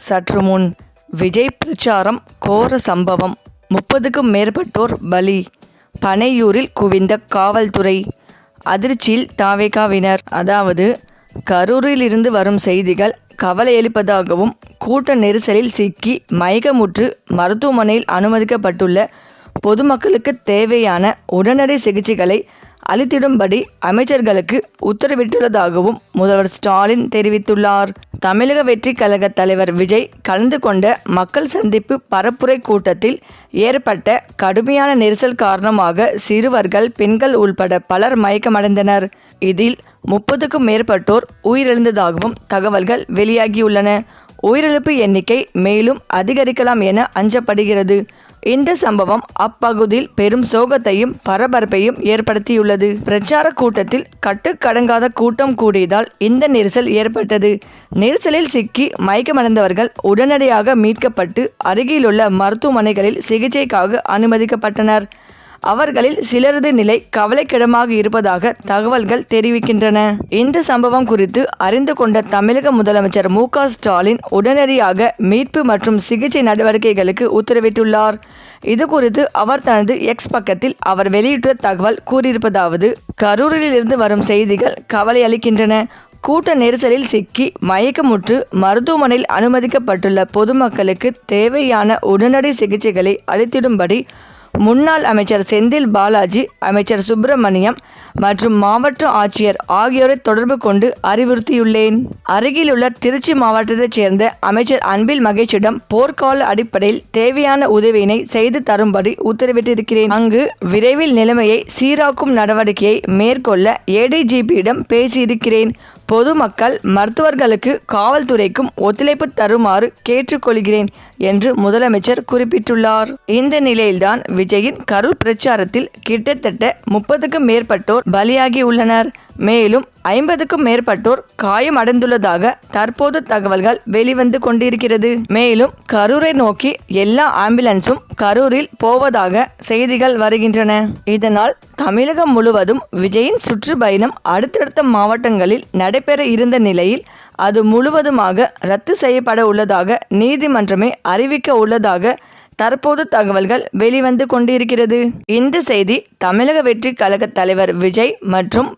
சற்று முன் விஜய் பிரச்சாரம் கோர சம்பவம், 30க்கும் மேற்பட்டோர் பலி, பனையூரில் குவிந்த காவல்துறை, அதிர்ச்சியில் தாவேகாவினர். அதாவது, கரூரில் இருந்து வரும் செய்திகள் கவலையளிப்பதாகவும், கூட்ட நெரிசலில் சிக்கி மயக்கமுற்று மருத்துவமனையில் அனுமதிக்கப்பட்டுள்ள பொதுமக்களுக்கு தேவையான உடனடி சிகிச்சைகளை அளித்திடும்படி அமைச்சர்களுக்கு உத்தரவிட்டுள்ளதாகவும் முதல்வர் ஸ்டாலின் தெரிவித்துள்ளார். தமிழக வெற்றி கழக தலைவர் விஜய் கலந்து கொண்ட மக்கள் சந்திப்பு பரப்புரை கூட்டத்தில் ஏற்பட்ட கடுமையான நெரிசல் காரணமாக சிறுவர்கள், பெண்கள் உள்பட பலர் மயக்கமடைந்தனர். இதில் 30க்கும் மேற்பட்டோர் உயிரிழந்ததாகவும் தகவல்கள் வெளியாகியுள்ளன. உயிரிழப்பு எண்ணிக்கை மேலும் அதிகரிக்கலாம் என அஞ்சப்படுகிறது. இந்த சம்பவம் அப்பகுதியில் பெரும் சோகத்தையும் பரபரப்பையும் ஏற்படுத்தியுள்ளது. பிரச்சார கூட்டத்தில் கட்டுக்கடங்காத கூட்டம் கூடியதால் இந்த நெரிசல் ஏற்பட்டது. நெரிசலில் சிக்கி மயக்கமடைந்தவர்கள் உடனடியாக மீட்கப்பட்டு அருகிலுள்ள மருத்துவமனைகளில் சிகிச்சைக்காக அனுமதிக்கப்பட்டனர். அவர்களில் சிலரது நிலை கவலைக்கிடமாக இருப்பதாக தகவல்கள் தெரிவிக்கின்றன. இந்த சம்பவம் குறித்து அறிந்து கொண்ட தமிழக முதலமைச்சர் மு.க. ஸ்டாலின் உடனடியாக மீட்பு மற்றும் சிகிச்சை நடவடிக்கைகளுக்கு உத்தரவிட்டுள்ளார். இது குறித்து அவர் தனது எக்ஸ் பக்கத்தில் அவர் வெளியிட்ட தகவல் கூறியிருப்பதாவது: கரூரில் இருந்து வரும் செய்திகள் கவலை அளிக்கின்றன. கூட்ட நெரிசலில் சிக்கி மயக்கமுற்று மருத்துவமனையில் அனுமதிக்கப்பட்டுள்ள பொதுமக்களுக்கு தேவையான உடனடி சிகிச்சைகளை அளித்திடும்படி முன்னாள் அமைச்சர் செந்தில் பாலாஜி, அமைச்சர் சுப்பிரமணியம் மற்றும் மாவட்ட ஆட்சியர் ஆகியோரை தொடர்பு கொண்டு அறிவுறுத்தியுள்ளேன். அருகிலுள்ள திருச்சி மாவட்டத்தைச் சேர்ந்த அமைச்சர் அன்பில் மகேஷிடம் போர்க்கால அடிப்படையில் தேவையான உதவியினை செய்து தரும்படி உத்தரவிட்டிருக்கிறேன். அங்கு விரைவில் நிலைமையை சீராக்கும் நடவடிக்கையை மேற்கொள்ள ஏடிஜிபியிடம் பேசியிருக்கிறேன். பொதுமக்கள், மருத்துவர்களுக்கு, காவல்துறைக்கும் ஒத்துழைப்பு தருமாறு கேட்டுக்கொள்கிறேன் என்று முதலமைச்சர் குறிப்பிட்டுள்ளார். இந்த நிலையில்தான் விஜயின் கரூர் பிரச்சாரத்தில் கிட்டத்தட்ட 30க்கும் மேற்பட்டோர் பலியாகியுள்ளனர். மேலும் 50க்கும் மேற்பட்டோர் காயமடைந்துள்ளதாக தற்போது தகவல்கள் வெளிவந்து கொண்டிருக்கிறது. மேலும் கரூரை நோக்கி எல்லா ஆம்புலன்ஸும் கரூரில் போவதாக செய்திகள் வருகின்றன. இதனால் தமிழகம் முழுவதும் விஜயின் சுற்றுப்பயணம் அடுத்தடுத்த மாவட்டங்களில் நடைபெற இருந்த நிலையில் அது முழுவதுமாக ரத்து செய்யப்பட உள்ளதாக நீதிமன்றமே அறிவிக்க உள்ளதாக தற்போது தகவல்கள் வெளிவந்து கொண்டிருக்கிறது. இந்த செய்தி தமிழக வெற்றி கழக தலைவர் விஜய் மற்றும்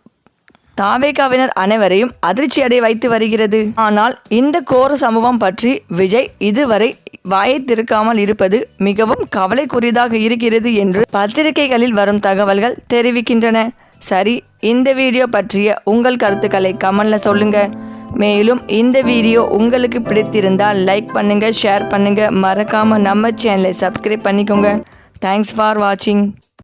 தாவேகாவினர் அனைவரையும் அதிர்ச்சியடைய வைத்து வருகிறது. ஆனால் இந்த கோர சம்பவம் பற்றி விஜய் இதுவரை வாயை திறக்காமல் இருப்பது மிகவும் கவலைக்குரியதாக இருக்கிறது என்று பத்திரிகைகளில் வரும் தகவல்கள் தெரிவிக்கின்றன. சரி, இந்த வீடியோ பற்றிய உங்கள் கருத்துக்களை கமெண்ட்ல சொல்லுங்க. மேலும் இந்த வீடியோ உங்களுக்கு பிடித்திருந்தால் லைக் பண்ணுங்க, ஷேர் பண்ணுங்க, மறக்காம நம்ம சேனலை சப்ஸ்கிரைப் பண்ணிக்கோங்க. தேங்க்ஸ் ஃபார் வாட்சிங்.